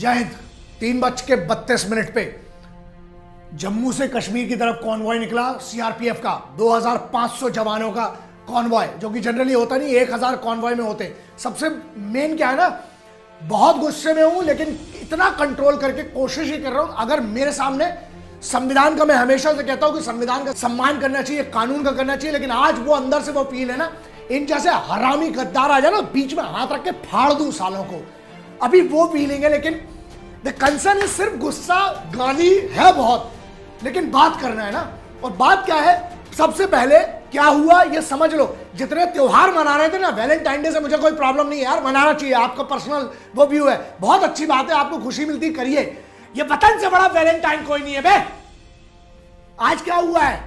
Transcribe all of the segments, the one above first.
जय हिंद। 3:32 पे जम्मू से कश्मीर की तरफ कॉन्वॉय निकला सीआरपीएफ का 2500 जवानों का कॉन्वॉय, जो कि जनरली होता नहीं, 1000 कॉन्वॉय में होते। सबसे मेन क्या है ना, बहुत गुस्से में हूं लेकिन इतना कंट्रोल करके कोशिश ही कर रहा हूं। अगर मेरे सामने संविधान का, मैं हमेशा से कहता हूं कि संविधान का सम्मान करना चाहिए, कानून का करना चाहिए, लेकिन आज वो अंदर से वो फील है ना, इन जैसे हरामी गद्दार आ जाए ना, बीच में हाथ रख के फाड़ दूं सालों को, अभी वो फीलिंग है। लेकिन द कंसर्न है सिर्फ गुस्सा, गाली है बहुत, लेकिन बात करना है ना। और बात क्या है, सबसे पहले क्या हुआ ये समझ लो। जितने त्योहार मना रहे थे ना, वैलेंटाइन डे से मुझे कोई प्रॉब्लम नहीं है यार, मनाना चाहिए, आपका पर्सनल वो व्यू है, बहुत अच्छी बात है, आपको खुशी मिलती करिए। ये वतन से बड़ा वैलेंटाइन कोई नहीं है बे। आज क्या हुआ है,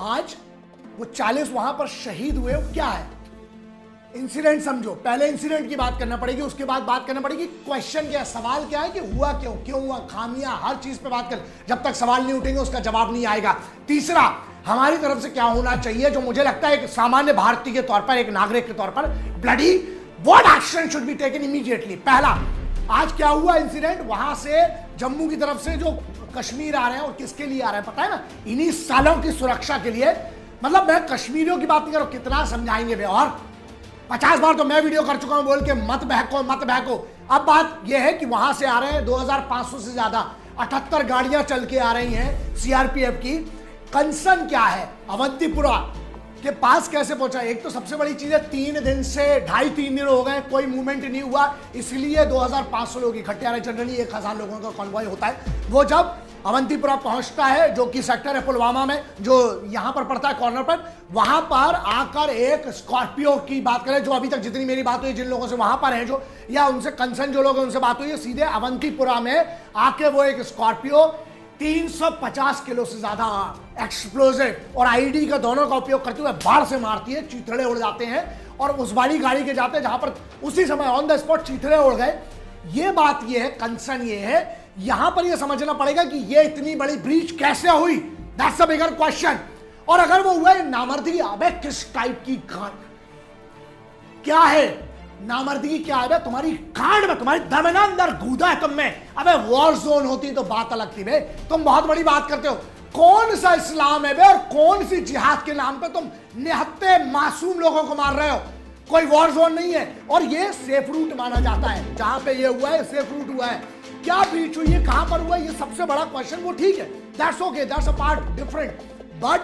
आज वो 40 वहां पर शहीद हुए, क्या है इंसिडेंट समझो। पहले इंसिडेंट की बात करना पड़ेगी, उसके बाद बात करना पड़ेगी क्वेश्चन क्या है, सवाल क्या है कि हुआ क्यों, क्यों हुआ, खामियां, हर चीज पे बात कर। जब तक सवाल नहीं उठेंगे उसका जवाब नहीं आएगा। तीसरा, हमारी तरफ से क्या होना चाहिए, जो मुझे लगता है एक सामान्य भारतीय के तौर पर, एक नागरिक के तौर पर, bloody what action should be taken immediately. पहला, आज क्या हुआ इंसिडेंट, वहां से जम्मू की तरफ से जो कश्मीर आ रहे हैं, और किसके लिए आ रहे हैं पता है ना, इन्हीं सालों की सुरक्षा के लिए। मतलब मैं कश्मीरियों की बात नहीं कर रहा हूं, कितना समझाएंगे वे, और 50 बार तो मैं वीडियो कर चुका हूं बोल के मत बहको मत बहको। अब बात यह है कि वहां से आ रहे हैं 2500 से ज्यादा, 78 गाड़ियां चल के आ रही हैं सीआरपीएफ की। कंसर्न क्या है, अवंतीपुरा के पास कैसे पहुंचा। एक तो सबसे बड़ी चीज है, 3 दिन से 2.5-3 दिन हो गए, कोई मूवमेंट नहीं हुआ, इसलिए 2500 लोग इकट्ठे आ रहे। जनरली 1000 लोगों का कॉन्वॉय होता है। वो जब अवंतीपुरा पहुंचता है, जो कि सेक्टर है पुलवामा में, जो यहां पर पड़ता है कॉर्नर पर, वहां पर आकर एक स्कॉर्पियो की बात करें, जो अभी तक जितनी मेरी बात हुई, जिन लोगों से वहां पर है जो, या उनसे कंसर्न जो लोग हैं उनसे बात हुई है, सीधे अवंतीपुरा में आके वो एक स्कॉर्पियो 350 किलो से ज्यादा एक्सप्लोजिव और आईडी का दोनों का उपयोग करते हुए बाढ़ से मारती है, चीथड़े उड़ जाते हैं, और उस वाली गाड़ी के जाते हैं जहां पर उसी समय ऑन द स्पॉट चीथड़े उड़ गए। ये बात ये है, कंसर्न ये है, यहां पर ये समझना पड़ेगा कि ये इतनी बड़ी ब्रीच कैसे हुई, दैट्स अ बिगर क्वेश्चन। और अगर वो हुआ नामर्दी, अबे किस टाइप की क्या है नामर्दी, क्या है तुम्हारी कांड में, तुम्हारी दमना अंदर गूदा है तुम में। अबे वॉर जोन होती तो बात अलग थी बे, तुम बहुत बड़ी बात करते हो। कौन सा इस्लाम है बे, और कौन सी जिहाद के नाम पे तुम निहत्ते मासूम लोगों को मार रहे हो। कोई वॉर जोन नहीं है, और ये सेफ रूट माना जाता है, जहां पे ये हुआ है सेफ रूट हुआ है। क्या बीच हुई है, कहां पर हुआ है, ये सबसे बड़ा क्वेश्चन। वो ठीक है, that's okay, that's a part different, but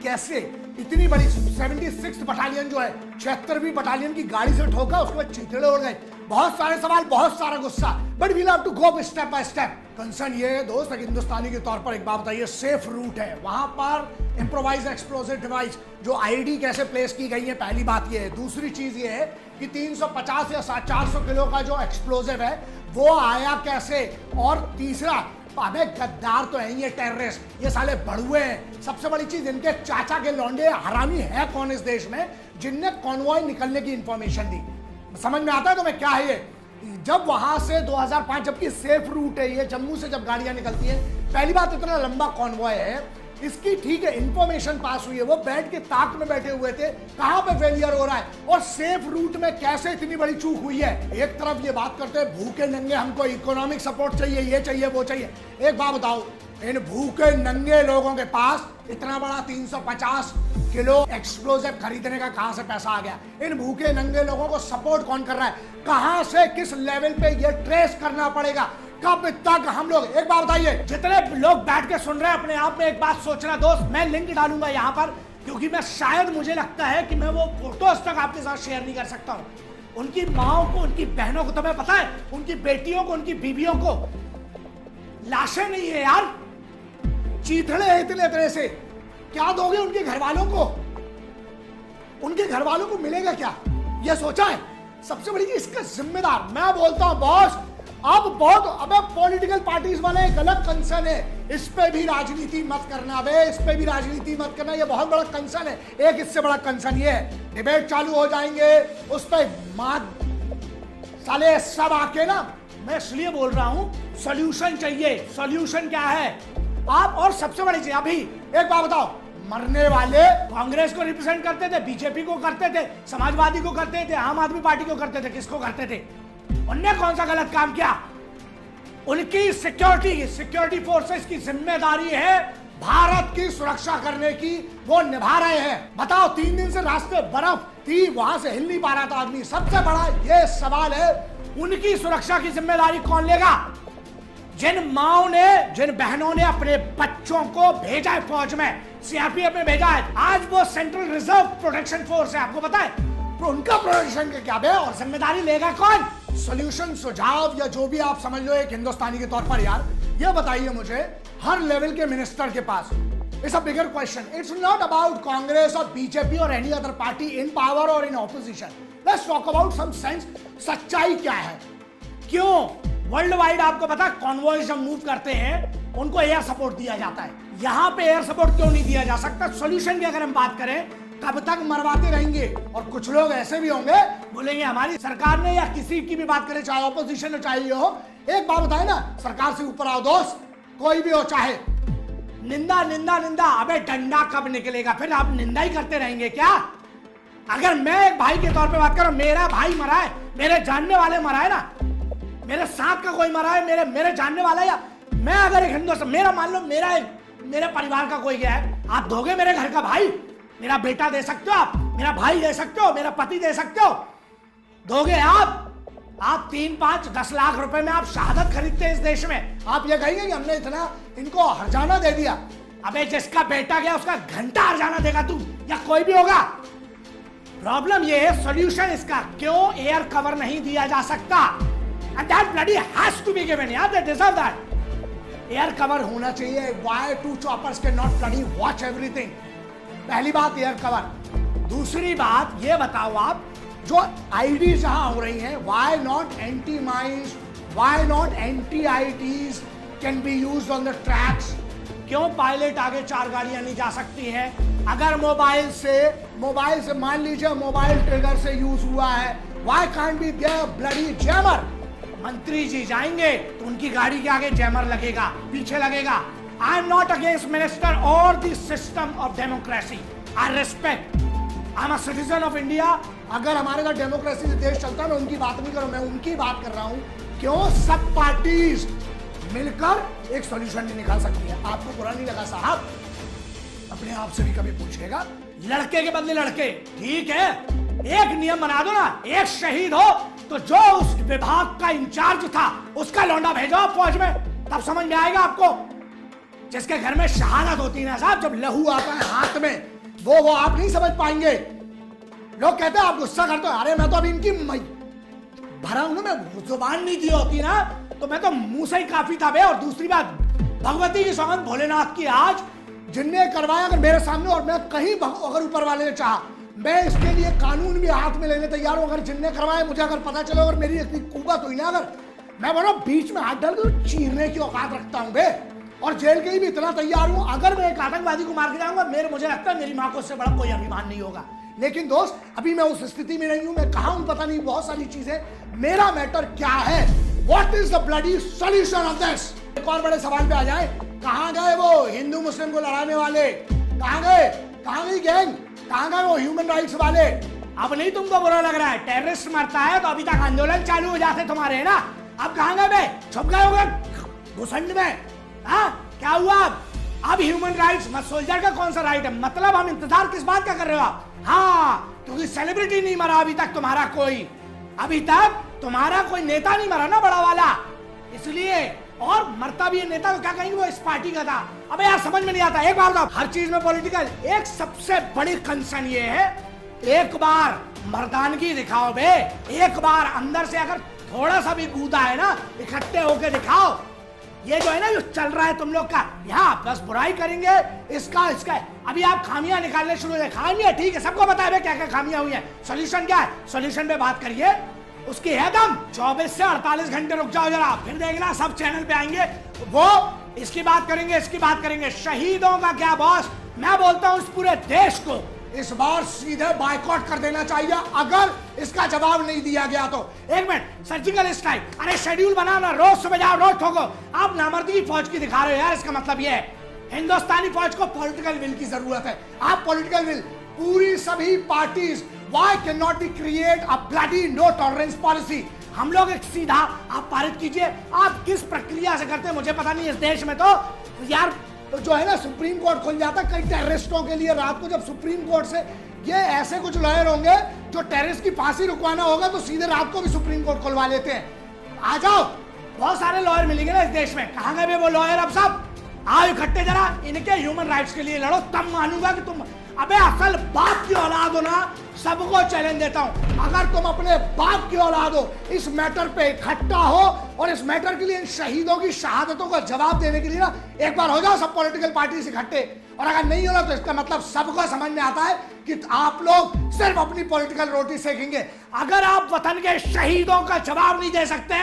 कैसे इतनी बड़ी 76 बटालियन जो है, 76वीं बटालियन की गाड़ी से ठोका, उसके बाद चीथड़े उड़ गए। बहुत सारे सवाल, बहुत सारा गुस्सा, but we'll have to go step by step. Concern ये है दोस्त, एक हिंदुस्तानी के तौर पर एक बात बताइए, सेफ रूट है, वहां पर इम्प्रोवाइज एक्सप्लोजिव डिवाइस जो आईडी कैसे प्लेस की गई है, पहली बात ये है। दूसरी चीज ये है कि 350 या 400 किलो का जो एक्सप्लोजिव है वो आया कैसे। और तीसरा, अबे गद्दार तो है ये टेररिस्ट, ये साले बड़ुए हैं। सबसे बड़ी चीज, इनके चाचा के लौंडे हरामी है कौन इस देश में, जिनने कॉन्वॉय निकलने की इंफॉर्मेशन दी। समझ में आता है तुम्हें क्या है ये। जब वहां से 2005, जबकि सेफ रूट है ये, जम्मू से जब गाड़ियां निकलती हैं, पहली बात इतना लंबा कॉन्वॉय है इसकी, ठीक है इंफॉर्मेशन पास हुई है, वो बैठ के ताक में बैठे हुए थे, कहां पे फेलियर हो रहा है, और सेफ रूट में कैसे इतनी बड़ी चूक हुई है। एक तरफ ये बात करते हैं भूखे नंगे हमको इकोनॉमिक सपोर्ट चाहिए, ये चाहिए वो चाहिए। एक बात बताओ, इन भूखे नंगे लोगों के पास इतना बड़ा 350 किलो एक्सप्लोजिव खरीदने का कहां से पैसा आ गया। इन भूखे नंगे लोगों को सपोर्ट कौन कर रहा है, कहां से, किस लेवल पे ये ट्रेस करना पड़ेगा। कब तक हम लोग, एक बात बताइए, जितने लोग बैठ के सुन रहे हैं, अपने आप में एक बात सोचना दोस्त, मैं लिंक डालूंगा यहां पर, क्योंकि मैं शायद, मुझे लगता है कि मैं वो फोटोज तक आपके साथ शेयर नहीं कर सकता हूं। उनकी माओ को, उनकी बहनों को, तुम्हें पता है, उनकी बेटियों को, उनकी बीवियों को लाशें नहीं है यार, चीथड़े हैं इतने तरह से। क्या दोगे उनके घर वालों को, उनके घर वालों को मिलेगा क्या, यह सोचा है। सबसे बड़ी चीज, इसका जिम्मेदार मैं बोलता हूं बॉस, अब बहुत, अबे पॉलिटिकल पार्टीज वाले एक अलग कंसर्न है, इस पे भी राजनीति मत करना बे, इस पे भी राजनीति मत करना, ये बहुत बड़ा कंसर्न है। एक इससे बड़ा कंसर्न ये है, डिबेट चालू हो जाएंगे उस पे, साले सब आके ना, मैं इसलिए बोल रहा हूं सॉल्यूशन चाहिए। सॉल्यूशन क्या है आप, और सबसे बड़ी चीज, अभी एक बात बताओ, मरने वाले कांग्रेस को रिप्रेजेंट करते थे, बीजेपी को करते थे, समाजवादी को करते थे, आम आदमी पार्टी को करते थे, किसको करते थे? उनने कौन सा गलत काम किया? उनकी सिक्योरिटी फोर्सेस की जिम्मेदारी है भारत की सुरक्षा करने की, वो निभा रहे हैं। बताओ, 3 दिन से रास्ते बर्फ थी, वहां से हिल नहीं पा रहा था आदमी। सबसे बड़ा ये सवाल है, उनकी सुरक्षा की जिम्मेदारी कौन लेगा? जिन माओ ने, जिन बहनों ने अपने बच्चों को भेजा है फौज में, सीआरपीएफ में भेजा है, आज वो सेंट्रल रिजर्व प्रोटेक्शन फोर्स है, आपको पता है? तो उनका प्रोटेक्शन के क्या है और जिम्मेदारी लेगा कौन? सॉल्यूशन, सुझाव या जो भी आप समझ लो एक हिंदुस्तानी के तौर पर, यार ये बताइए मुझे, हर लेवल के मिनिस्टर के पास, it's a bigger question, it's not about Congress और बीजेपी और any other party in power और in opposition, let's talk about some sense. सच्चाई क्या है? क्यों वर्ल्ड वाइड आपको पता है कॉन्वॉयज जब मूव करते हैं उनको एयर सपोर्ट दिया जाता है, यहां पे एयर सपोर्ट क्यों नहीं दिया जा सकता? सॉल्यूशन की अगर हम बात करें, कब तक मरवाते रहेंगे? और कुछ लोग ऐसे भी होंगे बोलेंगे हमारी सरकार ने, या किसी की भी बात करें, चाहे ऑपोजिशन हो चाहे ये हो, एक बात बताए ना, सरकार से ऊपर आओ दोस्त, कोई भी हो, चाहे निंदा निंदा निंदा, अबे डंडा कब निकलेगा? फिर आप निंदा ही करते रहेंगे क्या? अगर मैं एक भाई के तौर पे बात करूं, मेरा भाई मरा है, मेरे जानने वाले मरा है ना, मेरे साथ का कोई मरा है, मेरे जानने वाला, या मैं अगर एक हिंदुस्तान, मेरा मान लो मेरे परिवार का कोई गया है, आप दोगे मेरे घर का भाई? मेरा बेटा दे सकते हो आप, मेरा भाई दे सकते हो, मेरा पति दे सकते हो, दोगे आप? 3, 5, 10 लाख रुपए में आप शहादत खरीदते हैं इस देश में, आप ये कहेंगे कि हमने इतना इनको हर्जाना दे दिया? अबे जिसका बेटा गया उसका घंटा हर्जाना देगा तू, या कोई भी होगा? प्रॉब्लम ये है, सॉल्यूशन इसका, क्यों एयर कवर नहीं दिया जा सकता? And that bloody has to be given, yeah, they deserve that. Air cover होना चाहिए। Why 2 choppers cannot bloody watch everything? पहली बात एयर कवर। दूसरी बात ये बताओ आप, जो आईडी जहां हो रही हैं, why not anti-mines, why not anti-IEDs can be used on the tracks? क्यों पायलट आगे 4 गाड़ियां नहीं जा सकती हैं? अगर मोबाइल से मान लीजिए मोबाइल ट्रिगर से यूज हुआ है, why can't be there bloody jammer? मंत्री जी जाएंगे तो उनकी गाड़ी के आगे जैमर लगेगा, पीछे लगेगा। I am not against minister और the system of democracy, I respect, I am a citizen of India. अगर हमारे साथ डेमोक्रेसी से देश चलता है, मैं उनकी बात नहीं कर रहा हूं, मैं उनकी बात कर रहा हूं, क्यों सब पार्टीज मिलकर एक सॉल्यूशन नहीं निकाल सकती है? आपको बुरा नहीं लगा साहब? अपने आप से भी कभी पूछिएगा, लड़के के बदले लड़के, ठीक है, एक नियम बना दो ना, एक शहीद हो तो जो उस विभाग का इंचार्ज था उसका लौंडा भेजो फौज में, तब समझ में आएगा आपको। जिसके घर में शहादत होती है ना साहब, जब लहू आता है हाथ में, वो आप नहीं समझ पाएंगे। लोग कहते हैं आप गुस्सा करते हो, अरे मैं तो अभी इनकी भरा हूं ना, मैं जुबान नहीं दी होती ना तो मैं तो मुंह से ही काफी था बे। और दूसरी बात, भगवती की सौगंध भोलेनाथ की, आज जिनने करवाया अगर मेरे सामने, और मैं कहीं अगर ऊपर वाले ने चाहा, मैं इसके लिए कानून भी हाथ में लेने तैयार हूं। अगर जिनने करवाया मुझे अगर पता चले, अगर मेरी इतनी कुबत हुई ना, अगर मैं बोलो बीच में हाथ डाल कर चीरने की औकात रखता हूं बे, और जेल के लिए भी इतना तैयार हूं। अगर मैं एक आतंकवादी को मार के जाऊंगा, मुझे लगता है मेरी मां को उससे बड़ा कोई अभिमान नहीं होगा। लेकिन दोस्त, अभी मैं उस स्थिति में नहीं हूं, मैं कहां हूं पता नहीं, बहुत सारी चीजें। मेरा मैटर क्या है? What is the bloody solution of this? एक और बड़े सवाल पे आ जाए, कहां गए वो हिंदू मुस्लिम को लड़ाने वाले? कहां गई गैंग? कहां गए वो ह्यूमन राइट्स वाले? अब नहीं तुमको बुरा लग रहा है, टेररिस्ट मरता है तो अभी तक आंदोलन चालू हो जाते तुम्हारे, है ना? अब कहां गए बे? छुप गए होंगे घुसंड में। हाँ, क्या हुआ अब ह्यूमन राइट्स? मत सोल्जर का कौन सा राइट है? मतलब हम इंतजार किस बात का कर रहे हो आप? हाँ, क्योंकि सेलिब्रिटी नहीं मरा अभी तक तुम्हारा कोई, अभी तक तुम्हारा कोई नेता नहीं मरा ना बड़ा वाला, इसलिए। और मरता भी है नेता तो क्या कहेंगे वो इस पार्टी का था। अबे यार समझ में नहीं आता। एक बार बताओ, हर चीज में पॉलिटिकल, एक सबसे बड़ी कंसर्न ये है, एक बार मर्दानगी दिखाओ बे, एक बार अंदर से अगर थोड़ा सा भी कूदा है ना, इकट्ठे होके दिखाओ। ये जो है ना, जो चल रहा है तुम लोग का, यहाँ बस बुराई करेंगे, इसका अभी आप खामियां निकालने शुरू हो जाए। खामियां ठीक है, सबको पता है क्या क्या खामियां हुई है। सोल्यूशन क्या है? सोल्यूशन पे बात करिए, उसकी है दम। 24 से 48 घंटे रुक जाओ जरा, फिर देखना सब चैनल पे आएंगे, वो इसकी बात करेंगे, इसकी बात करेंगे। शहीदों का क्या बॉस? मैं बोलता हूं इस पूरे देश को इस बार सीधे बायकॉट कर देना चाहिए, अगर इसका जवाब नहीं दिया गया तो। एक मिनट, सर्जिकल स्ट्राइक, अरे शेड्यूल बनाना, रोज सुबह जाओ, रोज ठोको। आप नामर्दी की फौज की दिखा रहे हो यार, इसका मतलब ये है हिंदुस्तानी फौज को पॉलिटिकल विल की जरूरत है। आप पॉलिटिकल विल, पूरी सभी parties, why can not be create a bloody no tolerance policy. हम लोग एक सीधा आप पारित कीजिए। आप किस प्रक्रिया से करते हैं मुझे पता नहीं। इस देश में तो यार तो जो है ना सुप्रीम कोर्ट खुल जाता कई टेररिस्टों के लिए। रात को जब सुप्रीम कोर्ट से ये ऐसे कुछ लॉयर होंगे जो टेररिस्ट की फांसी रुकवाना होगा तो सीधे रात को भी सुप्रीम कोर्ट खुलवा लेते हैं। आ जाओ, बहुत सारे लॉयर मिलेंगे ना इस देश में। कहां गए वो लॉयर? अब सब आओ इकट्ठे, जरा इनके ह्यूमन राइट्स के लिए लड़ो, तब मानूंगा कि तुम अबे असल बाप की औलाद हो ना। सबको चैलेंज देता हूं, अगर तुम अपने बाप की औलाद हो, इस मैटर पे इकट्ठा हो और इस मैटर के लिए इन शहीदों की शहादतों का जवाब देने के लिए ना एक बार हो जाओ सब पॉलिटिकल पार्टी से इकट्ठे। और अगर नहीं हो रहा तो इसका मतलब सबको समझ में आता है कि आप लोग सिर्फ अपनी पॉलिटिकल रोटी सेकेंगे। अगर आप वतन के शहीदों का जवाब नहीं दे सकते,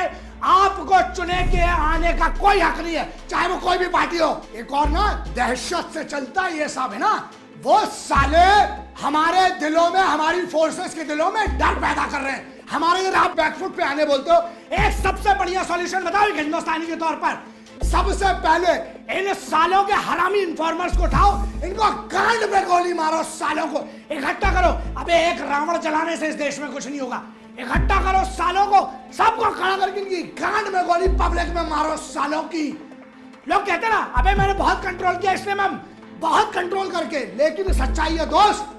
आपको चुने के आने का कोई हक नहीं है, चाहे वो कोई भी पार्टी हो। एक और ना दहशत से चलता है ये सब है ना, वो साले हमारे दिलों में, हमारी फोर्सेस के दिलों में डर पैदा कर रहे हैं। हमारे इधर आप बैकफुट पे आने बोलते हो। एक सबसे बढ़िया सॉल्यूशन बताओ हिंदुस्तानी के तौर पर। सबसे पहले इन सालों के हरामी इन्फॉर्मर्स को उठाओ, इनको गांड में गोली मारो, सालों को इकट्ठा करो। अबे एक रावण जलाने से इस देश में कुछ नहीं होगा। इकट्ठा करो सालों को, सबको खड़ा करके इनकी गांड में गोली पब्लिक में मारो सालों की। लोग कहते ना अबे मैंने बहुत कंट्रोल किया, इसलिए मैं बहुत कंट्रोल करके, लेकिन सच्चाई है दोस्त,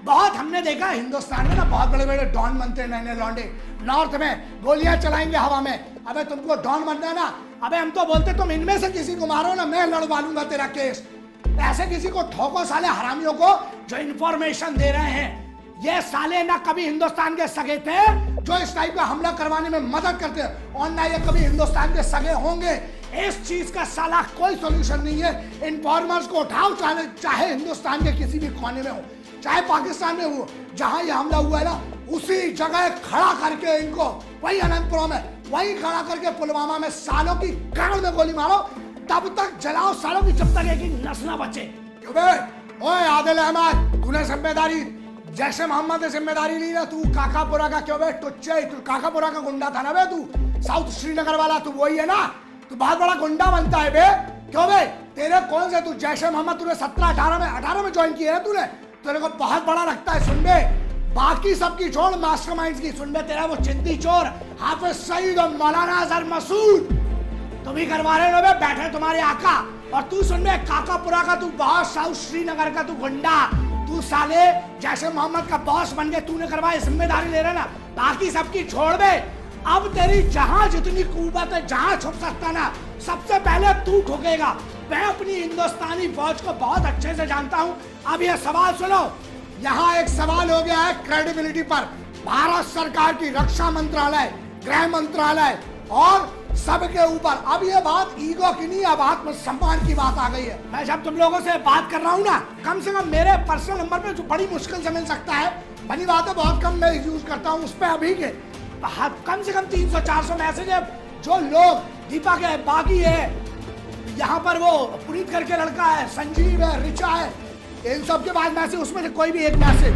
बहुत हमने देखा हिंदुस्तान में ना बहुत बड़े बड़े डॉन बनते हैं, नए लौंडे नॉर्थ में गोलियां चलाएंगे हवा में। अबे तुमको डॉन बनना है ना, अबे हम तो बोलते तुम इनमें से किसी को मारो ना, मैं लड़वा लूंगा तेरा केस। ऐसे किसी को ठोको साले हरामियों को जो इंफॉर्मेशन दे रहे हैं। ये साले ना कभी हिंदुस्तान के सगे थे जो इस टाइप का हमला करवाने में मदद करते हैं, और ना ये कभी हिंदुस्तान के सगे होंगे। इस चीज का साला कोई सॉल्यूशन नहीं है। इन्फॉर्मर्स को उठाओ, चाहे हिंदुस्तान के किसी भी कोने में हो, चाहे पाकिस्तान में हो, जहां ये हमला हुआ है ना उसी जगह खड़ा करके इनको, वही अनंतपुरम में वही खड़ा करके पुलवामा में सालों की गांड में गोली मारो, तब तक जलाओ सालों की जब तक एक नस ना बचे। क्यों बे? ओए आदिल अहमद, तूने जिम्मेदारी जैसे मोहम्मद ने जिम्मेदारी ली ना, तू काकापुरा का क्यों बे टुच्चे? तू काकापुरा का गुंडा था ना बे, तू साउथ श्रीनगर वाला, तू वही है ना, तू बहुत बड़ा गुंडा बनता है बे। क्यों बे? तेरे कौन से तू जैसे मोहम्मद तूने 17-18 में ज्वाइन किया है तूने, तेरे को बहुत बड़ा लगता है। सुन बे, बाकी सबकी छोड़, मास्टरमाइंड्स की सुन बे, तेरा वो चिंदी चोर हाफिज सईद और मौलाना अजहर मसूद तुम ही करवा रहे हो बे, बैठे तुम्हारे आका। और तू सुन बे, काकापुरा का तू बॉस, साउथ श्रीनगर का तू गुंडा, तू साले जैसे मोहम्मद का बॉस बन गए, तूने करवाई, जिम्मेदारी ले रहा ना, बाकी सबकी छोड़ बे। अब तेरी जहां जितनी कुव्वत है, जहां छुप सकता ना, सबसे पहले तू ठोकेगा। मैं अपनी हिंदुस्तानी फौज को बहुत अच्छे से जानता हूं। अब ये सवाल सुनो, यहाँ एक सवाल हो गया है क्रेडिबिलिटी पर। भारत सरकार की रक्षा मंत्रालय, गृह मंत्रालय और सबके ऊपर अब ये बात ईगो की नहीं, अब आत्मसम्मान की बात आ गई है। मैं जब तुम लोगों से बात कर रहा हूँ ना, कम से कम मेरे पर्सनल नंबर पे जो बड़ी मुश्किल से मिल सकता है, बनी बात है बहुत कम मैं यूज करता हूँ, उस पर अभी के कम से कम 300-400 मैसेज है। जो लोग दीपा के बागी है, यहाँ पर वो पुनीत करके लड़का है, संजीव है, रिचा है, इन सब के बाद मैसेज, उसमें से कोई भी एक मैसेज,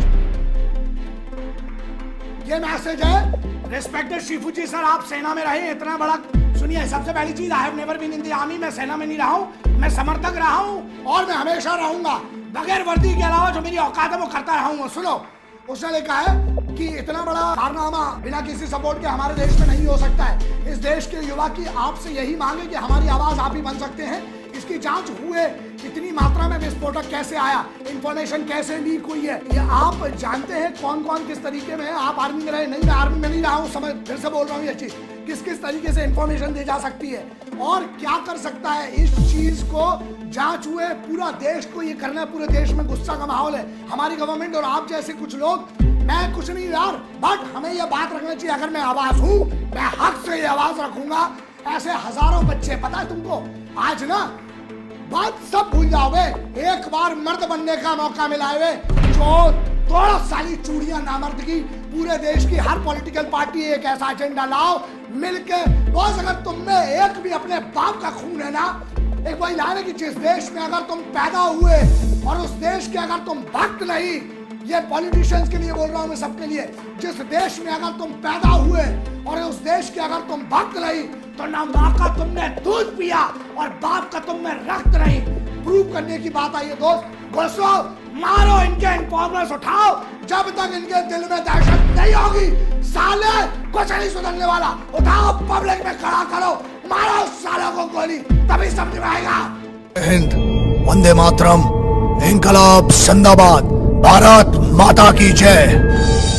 ये मैसेज है, रिस्पेक्टेड शिफू जी सर, आप सेना में रहे इतना बड़ा। सुनिए, सबसे पहली चीज, I have never been in the army, मैं सेना में नहीं रहा हूँ, मैं समर्थक रहा हूँ और मैं हमेशा रहूंगा। बगैर वर्दी के अलावा जो मेरी औकात है वो करता रहूंगा। सुनो, उसने लिखा है कि इतना बड़ा कारनामा बिना किसी सपोर्ट के हमारे देश में नहीं हो सकता है। इस देश के युवा की आपसे यही मांग है कि हमारी आवाज आप ही बन सकते हैं। इसकी जांच हुए, इतनी मात्रा में विस्फोटक कैसे आया, इंफॉर्मेशन कैसे लीक हुई है, ये आप जानते हैं कौन कौन किस तरीके में है। आप आर्मी में रहे, नहीं मैं आर्मी में नहीं रहा हूँ, समझ, फिर से बोल रहा हूँ ये चीज, किस किस तरीके से इंफॉर्मेशन दी जा सकती है और क्या कर सकता है। इस चीज को जांच हुए, पूरा देश को ये करना है, पूरे देश में गुस्सा का माहौल है, हमारी गवर्नमेंट और आप जैसे कुछ लोग, मैं कुछ नहीं यार, बट हमें यह बात रखना चाहिए, अगर मैं आवाज हूं, मैं हक से ये आवाज रखूंगा। ऐसे हजारों बच्चे, पता है तुमको, आज ना बात सब भूल जाओगे, एक बार मर्द बनने का मौका मिला है, जो थोड़ा साली चूड़ियां नामर्दगी, पूरे देश की हर पॉलिटिकल पार्टी एक ऐसा एजेंडा लाओ मिलके। बॉस, अगर तुम में एक भी अपने बाप का खून है ना, एक वही लाने की, जिस देश में अगर तुम पैदा हुए और उस देश के अगर तुम भक्त नहीं, ये पॉलिटिशियंस के लिए बोल रहा हूं मैं, सबके लिए, जिस देश में अगर तुम पैदा हुए और उस देश के अगर तुम भक्त नहीं, तो ना माँ का तुमने दूध पिया और बाप का तुम में रक्त नहीं। मूव करने की बात आई है दोस्त, घुसो, मारो, इनके इन्फॉर्मर्स उठाओ, जब तक इनके दिल में दहशत नहीं होगी साले कुछ नहीं सुधरने वाला। उठाओ, पब्लिक में खड़ा करो, मारो सालों को गोली, तभी समझ में आएगा। हिंद, वंदे मातरम, इंकलाब जिंदाबाद, भारत माता की जय।